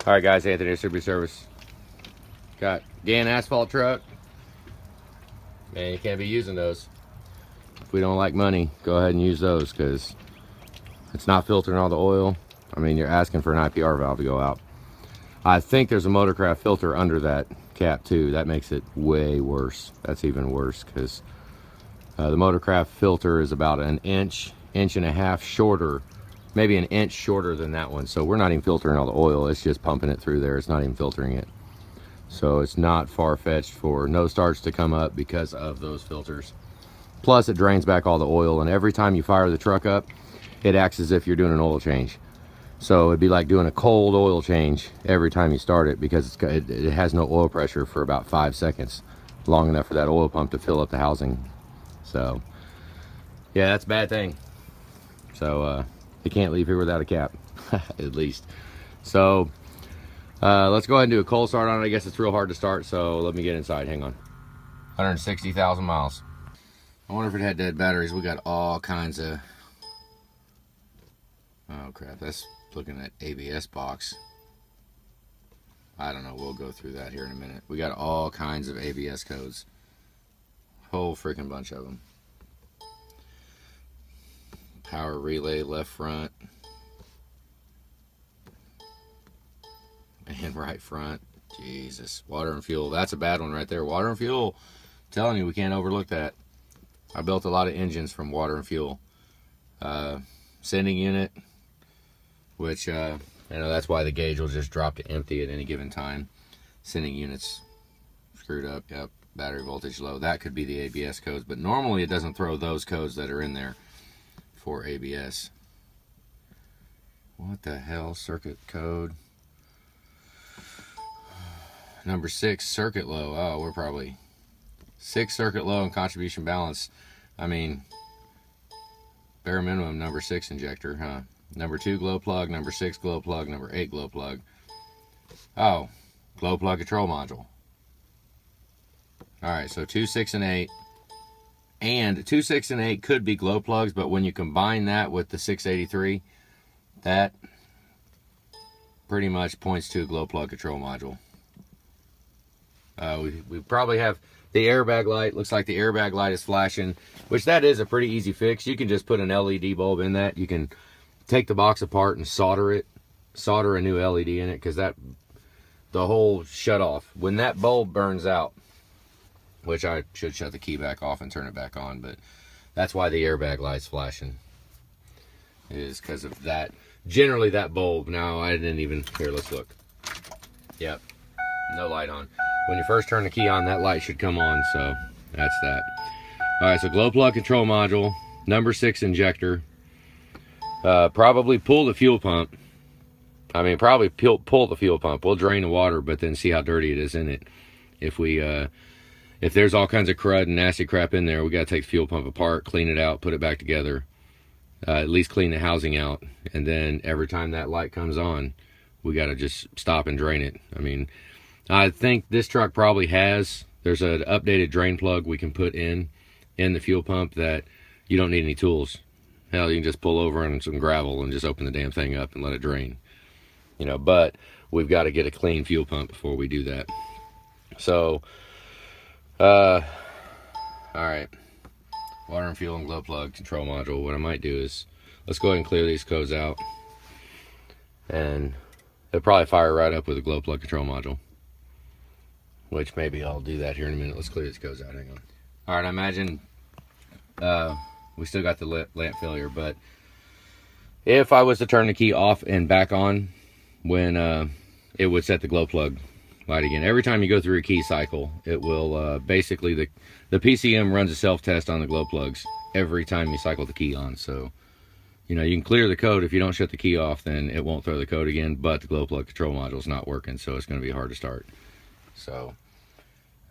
All right, guys, Anthony Distributor Service. Got Gann asphalt truck. Man, you can't be using those. If we don't like money, go ahead and use those because it's not filtering all the oil. I mean, you're asking for an IPR valve to go out. I think there's a Motorcraft filter under that cap too. That makes it way worse. That's even worse because the Motorcraft filter is about an inch and a half shorter, maybe an inch shorter than that one. So we're not even filtering all the oil. It's just pumping it through there. It's not even filtering it. So it's not far-fetched for no starts to come up because of those filters. Plus it drains back all the oil, and every time you fire the truck up, it acts as if you're doing an oil change. So it'd be like doing a cold oil change every time you start it because it has no oil pressure for about 5 seconds, long enough for that oil pump to fill up the housing. So yeah, that's a bad thing. So you can't leave here without a cap, at least. So let's go ahead and do a cold start on it. I guess it's real hard to start, so let me get inside. Hang on. 160,000 miles. I wonder if it had dead batteries. We got all kinds of... Oh crap, that's looking at ABS box. I don't know, we'll go through that here in a minute. We got all kinds of ABS codes. Whole freaking bunch of them. Power relay, left front. And right front. Jesus. Water and fuel. That's a bad one right there. Water and fuel. I'm telling you, we can't overlook that. I built a lot of engines from water and fuel. Sending unit, which I know that's why the gauge will just drop to empty at any given time. Sending units screwed up. Yep. Battery voltage low. That could be the ABS codes, but normally it doesn't throw those codes that are in there for ABS. What the hell? Circuit code. Number 6, circuit low. Oh, we're probably 6 circuit low and contribution balance. I mean, bare minimum number 6 injector, huh? Number 2 glow plug, number 6 glow plug, number 8 glow plug. Oh, glow plug control module. All right, so 2, 6, and 8. And 2, 6, and 8 could be glow plugs, but when you combine that with the 683, that pretty much points to a glow plug control module. We probably have the airbag light. Looks like the airbag light is flashing, which that is a pretty easy fix. You can just put an LED bulb in that. You can take the box apart and solder a new LED in it, because the whole shut off, when that bulb burns out, which I should shut the key back off and turn it back on, but that's why the airbag light's flashing, is because of that. Generally that bulb, now I didn't even, here, let's look. Yep, no light on. When you first turn the key on, that light should come on, so that's that. All right, so glow plug control module, number 6 injector. Probably pull the fuel pump. I mean, probably pull the fuel pump. We'll drain the water, but then see how dirty it is in it. If there's all kinds of crud and nasty crap in there, we got to take the fuel pump apart, clean it out, put it back together. At least clean the housing out, and then every time that light comes on, we got to just stop and drain it. I mean, I think this truck probably there's an updated drain plug we can put in the fuel pump that you don't need any tools. Hell, you can just pull over on some gravel and just open the damn thing up and let it drain. You know, but we've got to get a clean fuel pump before we do that. So, all right. Water and fuel and glow plug control module. What I might do is, let's go ahead and clear these codes out. And it'll probably fire right up with a glow plug control module. Which maybe I'll do that here in a minute. Let's clear these codes out. Hang on. All right, I imagine we still got the lamp failure, but if I was to turn the key off and back on, when it would set the glow plug light again. Every time you go through a key cycle, it will basically, the PCM runs a self-test on the glow plugs every time you cycle the key on. So, you know, you can clear the code. If you don't shut the key off, then it won't throw the code again, but the glow plug control module is not working, so it's going to be hard to start. So,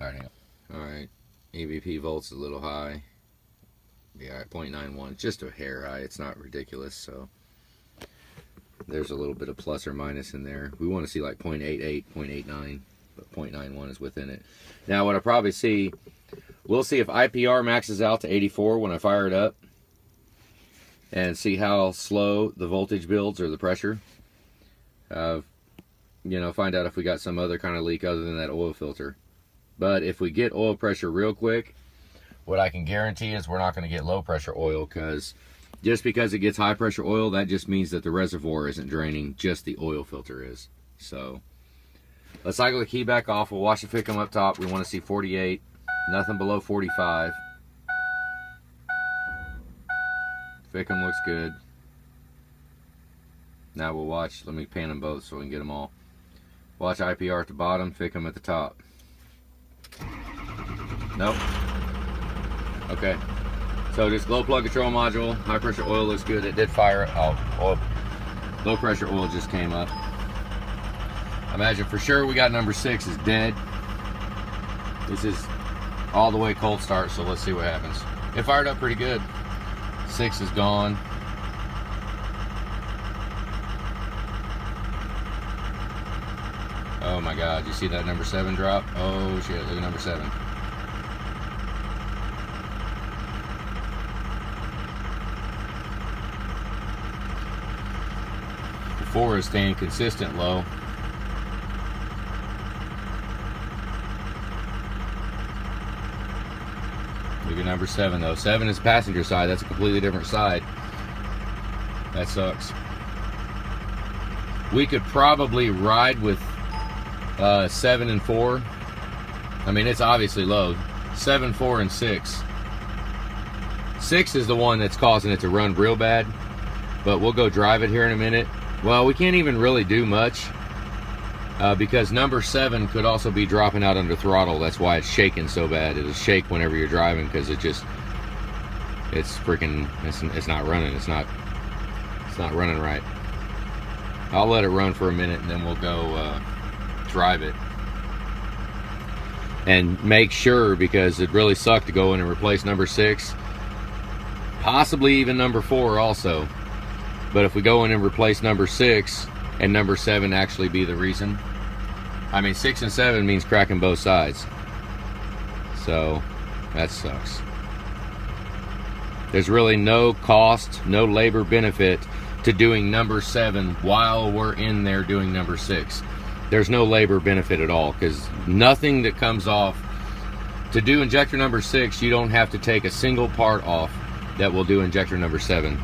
all right, hang on. All right, EVP volts is a little high. Yeah, 0.91, just a hair high. It's not ridiculous, so there's a little bit of plus or minus in there. We want to see like 0.88, 0.89, but 0.91 is within it. Now, what I probably see, we'll see if IPR maxes out to 84 when I fire it up, and see how slow the voltage builds or the pressure. you know, find out if we got some other kind of leak other than that oil filter. But if we get oil pressure real quick, what I can guarantee is we're not going to get low pressure oil, because just because it gets high pressure oil, that just means that the reservoir isn't draining, just the oil filter is. So let's cycle the key back off. We'll watch the FICM up top. We want to see 48, nothing below 45. FICM looks good. Now we'll watch, let me pan them both so we can get them all. Watch IPR at the bottom, FICM at the top. Nope. Okay. So this glow plug control module, high pressure oil looks good. It did fire. Oh, oil. Low pressure oil just came up. Imagine for sure we got number 6 is dead. This is all the way cold start, so let's see what happens. It fired up pretty good. 6 is gone. Oh my God, you see that number 7 drop? Oh shit, look at number 7. The 4 is staying consistent low. Look at number 7 though. 7 is passenger side, that's a completely different side. That sucks. We could probably ride with 7 and 4. I mean, it's obviously low. 7, 4, and 6. 6 is the one that's causing it to run real bad, but we'll go drive it here in a minute. Well, we can't even really do much because number 7 could also be dropping out under throttle. That's why it's shaking so bad. It'll shake whenever you're driving because it's freaking, it's not running. It's not running right. I'll let it run for a minute and then we'll go drive it and make sure, because it really sucked to go in and replace number 6, possibly even number 4 also. But if we go in and replace number 6 and number 7 actually be the reason, I mean 6 and 7 means cracking both sides, so that sucks. There's really no cost, no labor benefit to doing number 7 while we're in there doing number 6. There's no labor benefit at all, because nothing that comes off to do injector number 6, you don't have to take a single part off that will do injector number 7.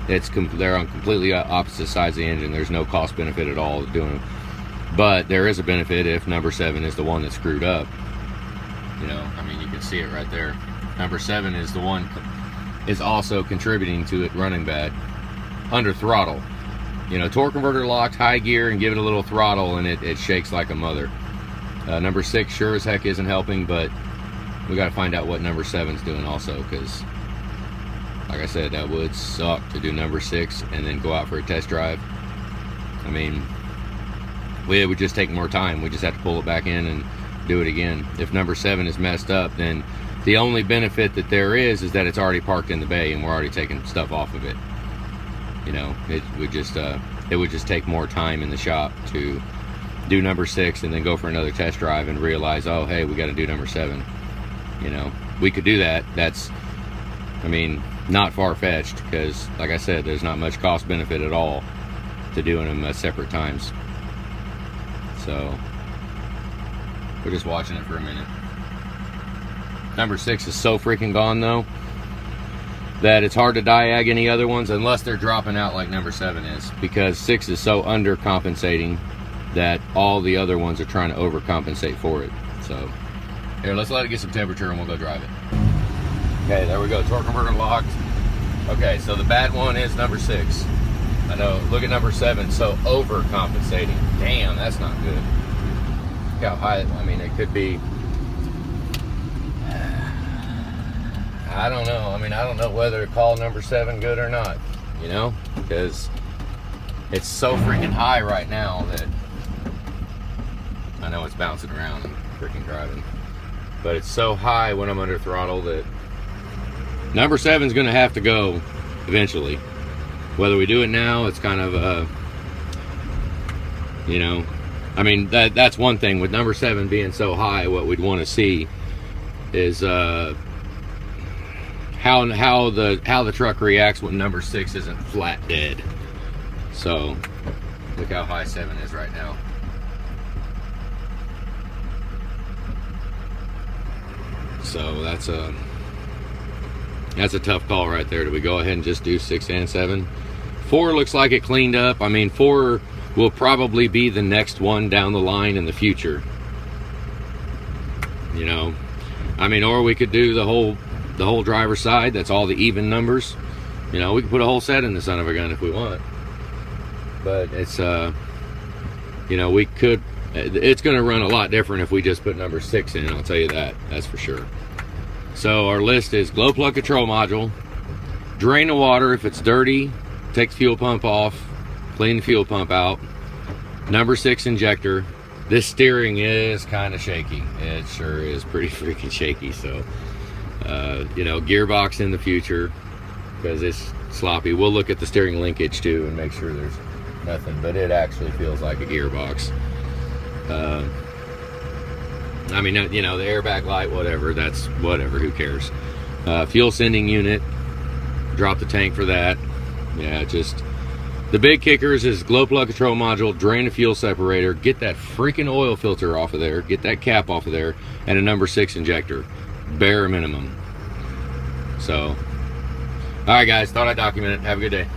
They're on completely opposite sides of the engine. There's no cost benefit at all doing them. But there is a benefit if number 7 is the one that's screwed up. You know, I mean, you can see it right there. Number 7 is the one is also contributing to it running bad under throttle. You know, torque converter locked, high gear, and give it a little throttle, and it shakes like a mother. Number 6 sure as heck isn't helping, but we got to find out what number 7's doing also, because, like I said, that would suck to do number 6 and then go out for a test drive. I mean, it would just take more time. We just have to pull it back in and do it again. If number 7 is messed up, then the only benefit that there is that it's already parked in the bay and we're already taking stuff off of it. You know, it would just take more time in the shop to do number 6 and then go for another test drive and realize, oh, hey, we got to do number 7. You know, we could do that. That's, I mean, not far-fetched, because, like I said, there's not much cost benefit at all to doing them at separate times. So we're just watching it for a minute. Number 6 is so freaking gone though that it's hard to diag any other ones unless they're dropping out like number 7 is, because 6 is so undercompensating that all the other ones are trying to overcompensate for it. So here, let's let it get some temperature and we'll go drive it. Okay, there we go, torque converter locked. Okay, so the bad one is number 6. I know, look at number 7, so overcompensating. Damn, that's not good. Look how high, I mean, it could be, I don't know. I mean, I don't know whether to call number 7 good or not, you know, because it's so freaking high right now that I know it's bouncing around and freaking driving, but it's so high when I'm under throttle that number 7's going to have to go eventually. Whether we do it now, it's kind of you know, I mean, that's one thing with number 7 being so high. What we'd want to see is how the truck reacts when number 6 isn't flat dead. So look how high 7 is right now. So that's a tough call right there. Do we go ahead and just do 6 and 7? 4 looks like it cleaned up. I mean, 4 will probably be the next one down the line in the future. You know, I mean, or we could do the whole driver's side. That's all the even numbers. You know, we could put a whole set in the son of a gun if we want. But it's, you know, we could, it's going to run a lot different if we just put number 6 in, I'll tell you that. That's for sure. So our list is glow plug control module, drain the water if it's dirty, take the fuel pump off, clean the fuel pump out, number 6 injector. This steering is kind of shaky. It sure is pretty freaking shaky. So, you know, gearbox in the future, because it's sloppy. We'll look at the steering linkage too and make sure there's nothing, but it actually feels like a gearbox. I mean, you know, the airbag light, whatever, that's whatever, who cares. Fuel sending unit, drop the tank for that. Yeah, just the big kickers is glow plug control module, drain the fuel separator, get that freaking oil filter off of there, get that cap off of there, and a number 6 injector, bare minimum. So, all right guys, thought I'd document it. Have a good day.